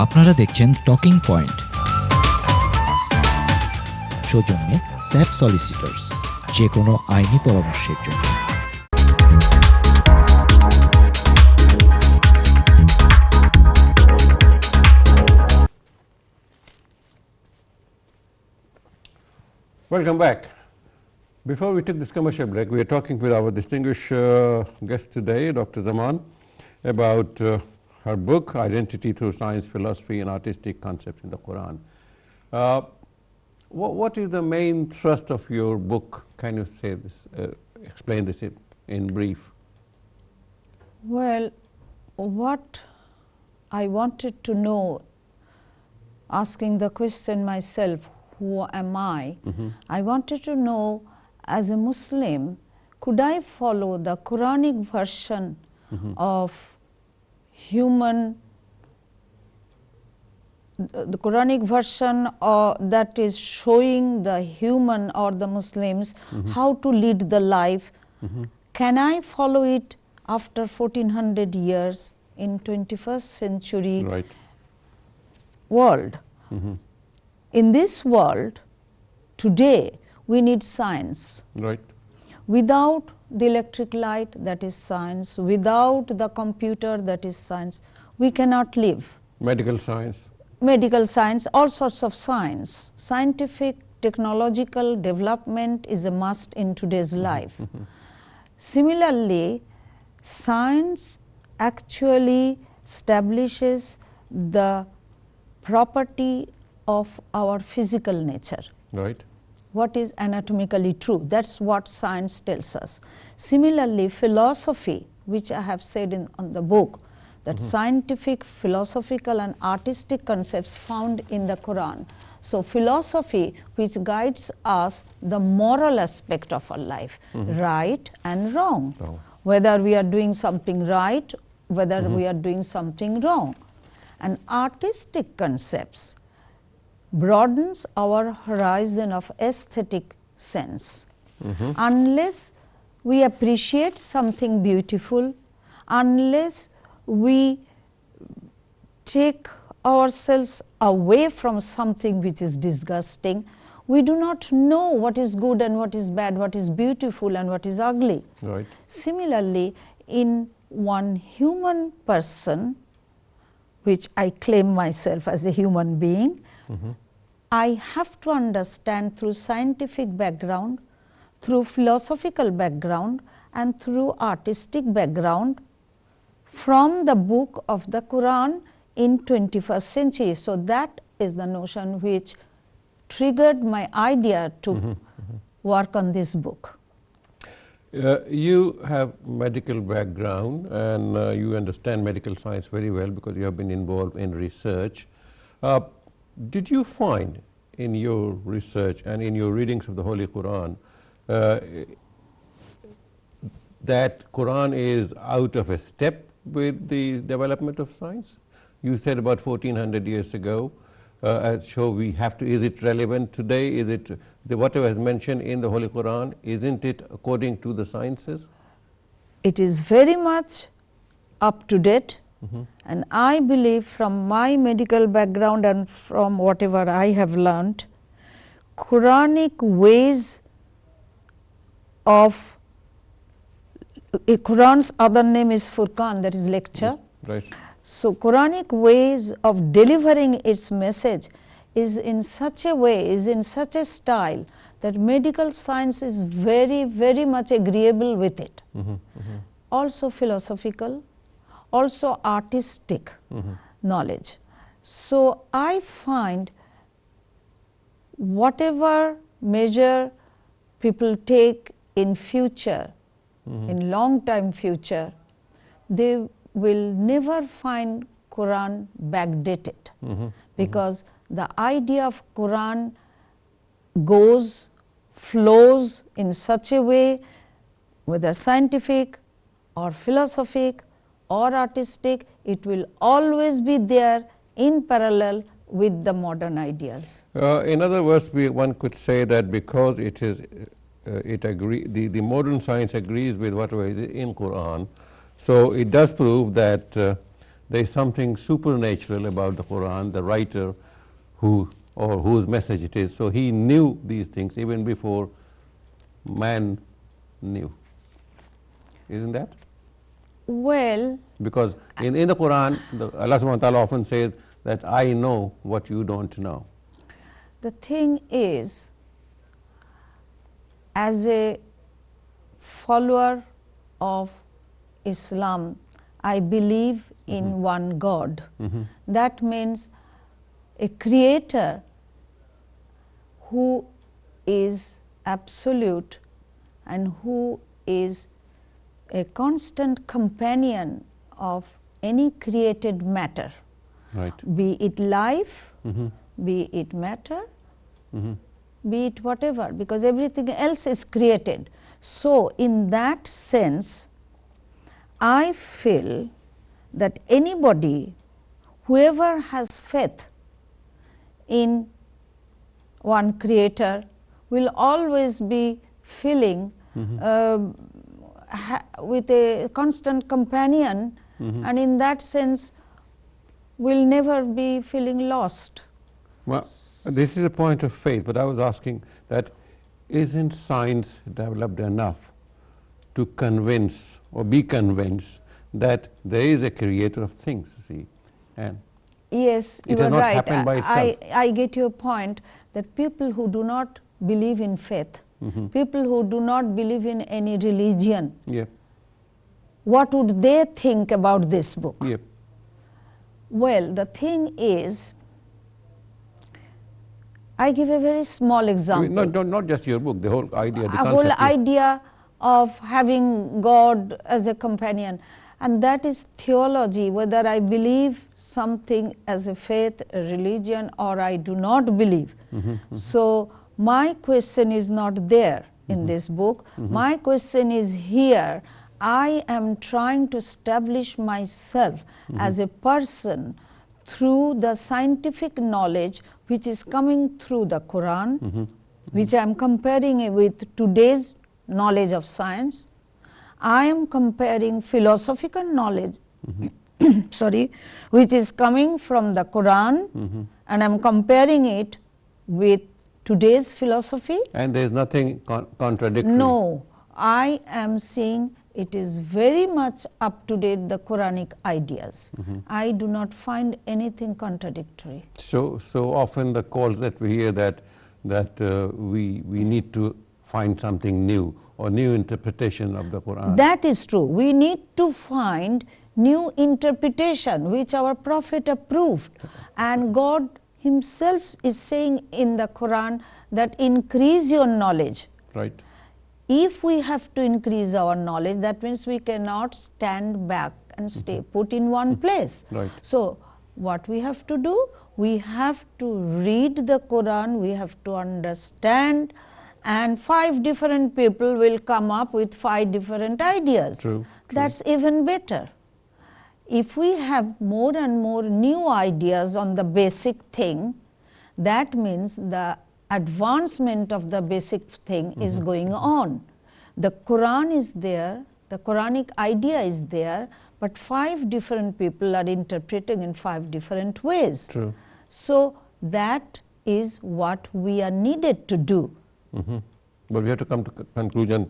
আপনারা দেখছেন talking point, সৌজন্যে স্যাপ সলিসিটরস, যে কোনো আইনি পরামর্শের জন্য। Welcome back. Before we took this commercial break, we are talking with our distinguished guest today, Dr. Zaman, about her book, Identity Through Science, Philosophy and Artistic Concepts in the Quran. What is the main thrust of your book? Can you say this, explain this in brief? Well, what I wanted to know, asking the question myself, who am I? I wanted to know, as a Muslim, could I follow the Quranic version of human, the Quranic version that is showing the human or the Muslims how to lead the life? Can I follow it after 1400 years in 21st century world? In this world, today, we need science. Right. Without the electric light, that is science. Without the computer, that is science. We cannot live. Medical science. Medical science, all sorts of science. Scientific, technological development is a must in today's life. Similarly, science actually establishes the property of our physical nature. Right. What is anatomically true? That's what science tells us. Similarly, philosophy, which I have said on the book, that scientific, philosophical and artistic concepts found in the Quran. So philosophy, which guides us the moral aspect of our life, right and wrong, whether we are doing something right, whether we are doing something wrong. And artistic concepts broadens our horizon of aesthetic sense. Unless we appreciate something beautiful, unless we take ourselves away from something which is disgusting, we do not know what is good and what is bad, what is beautiful and what is ugly. Right. Similarly, in one human person, which I claim myself as a human being, I have to understand through scientific background, through philosophical background and through artistic background from the book of the Quran in 21st century. So that is the notion which triggered my idea to work on this book. You have medical background and you understand medical science very well because you have been involved in research. Did you find in your research and in your readings of the Holy Quran that Quran is out of a step with the development of science? You said about 1400 years ago, so we have to, is it relevant today? Is it, whatever is mentioned in the Holy Quran, isn't it according to the sciences? It is very much up to date. And I believe from my medical background and from whatever I have learned, Quranic ways of, Quran's other name is Furqan, that is lecture. Right. So Quranic ways of delivering its message is in such a way, is in such a style that medical science is very, very much agreeable with it. Also philosophical, also artistic knowledge. So I find whatever measure people take in future, in long time future, they will never find Quran backdated, because the idea of Quran goes, flows in such a way, whether scientific or philosophic or artistic, it will always be there in parallel with the modern ideas. In other words, one could say that because it is, the modern science agrees with whatever is in Quran, so it does prove that there is something supernatural about the Quran, the writer whose message it is. So he knew these things even before man knew. Isn't that? Well, Because in the Quran, Allah subhanahu wa ta'ala often says that I know what you don't know. the thing is, as a follower of Islam, I believe in one God. That means a creator who is absolute and who is a constant companion of any created matter, Right. be it life, be it matter, be it whatever, because everything else is created. So, in that sense, I feel that anybody, whoever has faith in one creator, will always be feeling with a constant companion, and in that sense will never be feeling lost. Well, this is a point of faith, but I was asking that isn't science developed enough to convince or be convinced that there is a creator of things, see, and Yes, it you has are not right. happened by itself. I get your point that people who do not believe in faith, people who do not believe in any religion, Yeah, what would they think about this book? yeah, Well, the thing is, I give a very small I mean, example. not just your book, the whole idea, the A whole concept. idea of having God as a companion, and that is theology, whether I believe something as a faith, a religion, or I do not believe. So, my question is not there in this book. My question is here. I am trying to establish myself as a person through the scientific knowledge which is coming through the Quran, which I am comparing it with today's knowledge of science. I am comparing philosophical knowledge, sorry, which is coming from the Quran, and I am comparing it with today's philosophy. And there is nothing contradictory. No, I am seeing it is very much up to date, the Quranic ideas. I do not find anything contradictory. So often the calls that we hear that we need to find something new or new interpretation of the Quran. That is true. We need to find new interpretation which our Prophet approved, and God himself is saying in the Quran that increase your knowledge. Right. If we have to increase our knowledge, that means we cannot stand back and stay put in one place. Right. So, what we have to do? We have to read the Quran, we have to understand, and 5 different people will come up with 5 different ideas. True, That's even better. If we have more and more new ideas on the basic thing, that means the advancement of the basic thing is going on. The Quran is there, the Quranic idea is there, but 5 different people are interpreting in 5 different ways. True. So, that is what we are needed to do. But we have to come to conclusion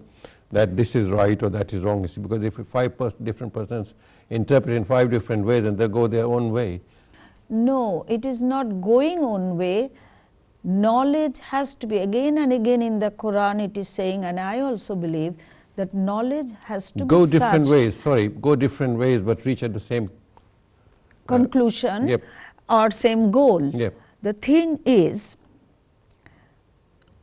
that this is right or that is wrong, because if 5 different persons interpret in 5 different ways and they go their own way. No, it is not going on way. Knowledge has to be, again and again in the Quran it is saying, and I also believe that knowledge has to Go be different such ways, go different ways but reach at the same conclusion Yep. or same goal. Yep. The thing is,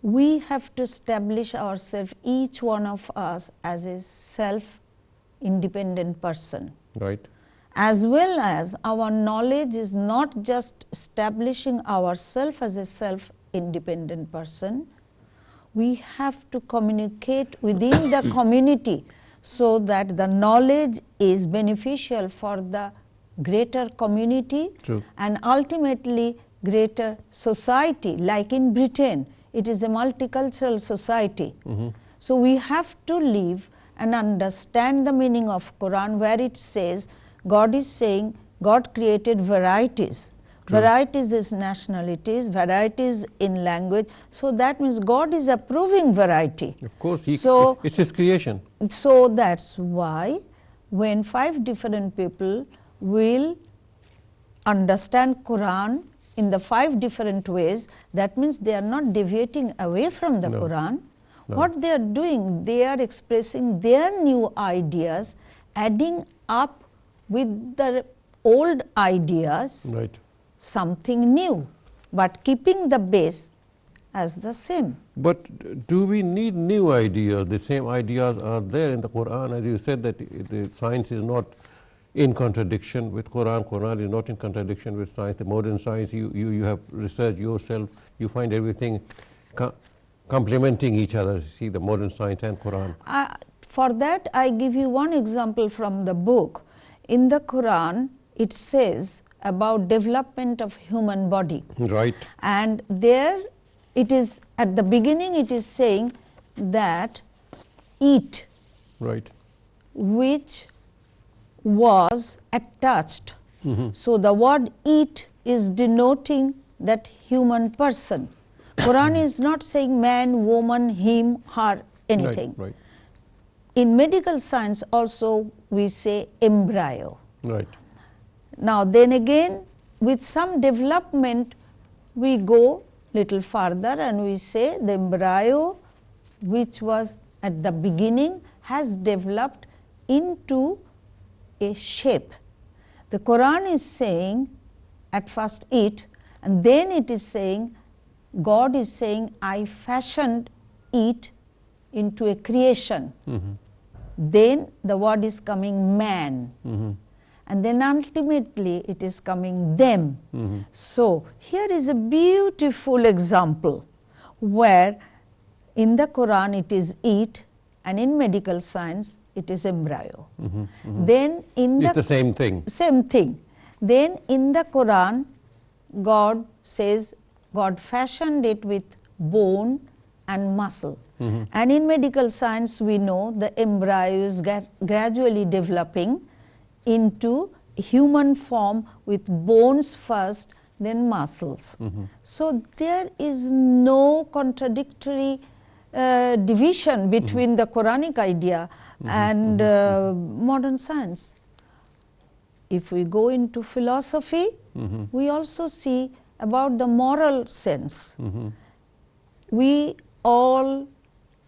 we have to establish ourselves, each one of us, as a self-independent person. Right. As well as our knowledge is not just establishing ourselves as a self-independent person, we have to communicate within the community so that the knowledge is beneficial for the greater community. True. And ultimately greater society. Like in Britain, it is a multicultural society. So, we have to live and understand the meaning of Quran, where it says, God is saying, God created varieties. Varieties is nationalities, varieties in language. So that means God is approving variety. Of course, So it's His creation. So that's why when 5 different people will understand Quran in the 5 different ways, that means they are not deviating away from the Quran. No. What they are doing, they are expressing their new ideas, adding up with the old ideas, Right. something new, but keeping the base as the same. But do we need new ideas? The same ideas are there in the Quran. As you said, that the science is not in contradiction with Quran. Quran is not in contradiction with science. The modern science, you have researched yourself, you find everything complementing each other. See, the modern science and Quran. For that, I give you one example from the book. In the Quran, it says about development of human body. Right. And there it is, at the beginning it is saying that eat, Right. which was attached. So the word eat is denoting that human person. Quran is not saying man, woman, him, her, anything. Right. In medical science also we say embryo. Right. Now then again, with some development we go little further and we say the embryo which was at the beginning has developed into a shape. The Quran is saying at first it, and then it is saying, God is saying, I fashioned it into a creation. Then the word is coming man. And then ultimately it is coming them. So here is a beautiful example where in the Quran it is it, and in medical science it is embryo. Then in It's the same thing. Same thing. Then in the Quran, God says God fashioned it with bone and muscle. And in medical science we know the embryo is gradually developing into human form with bones first, then muscles. So there is no contradictory division between the Quranic idea and modern science. If we go into philosophy, we also see about the moral sense. We all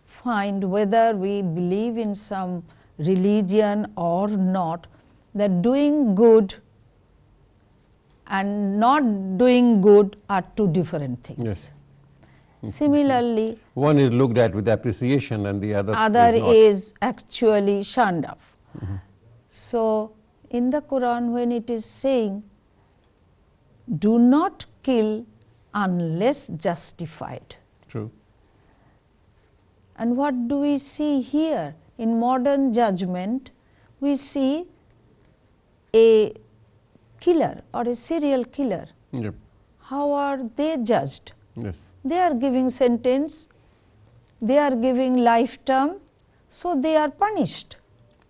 find, whether we believe in some religion or not, that doing good and not doing good are 2 different things. Yes. Similarly, one is looked at with appreciation and the other is actually shunned off. So in the Quran, when it is saying, do not kill unless justified. True. And what do we see here? In modern judgment, we see a killer or a serial killer. Yep. How are they judged? Yes. They are giving sentence, they are giving life term, so they are punished.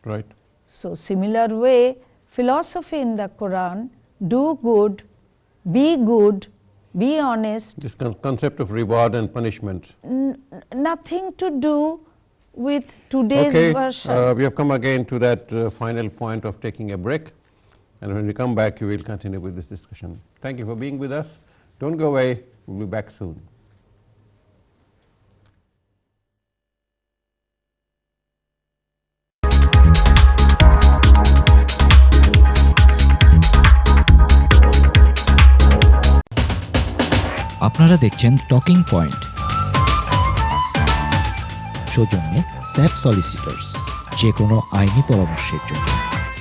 Right. So similar way, philosophy in the Quran, do good, be honest. This concept of reward and punishment. Nothing to do with today's version. We have come again to that final point of taking a break, and when we come back, we will continue with this discussion. Thank you for being with us. Don't go away. We'll be back soon. আপনারা দেখছেন talking point, সৌজন্যে sap সলিসিটরস, যে কোনো আইনি পরামর্শের জন্য।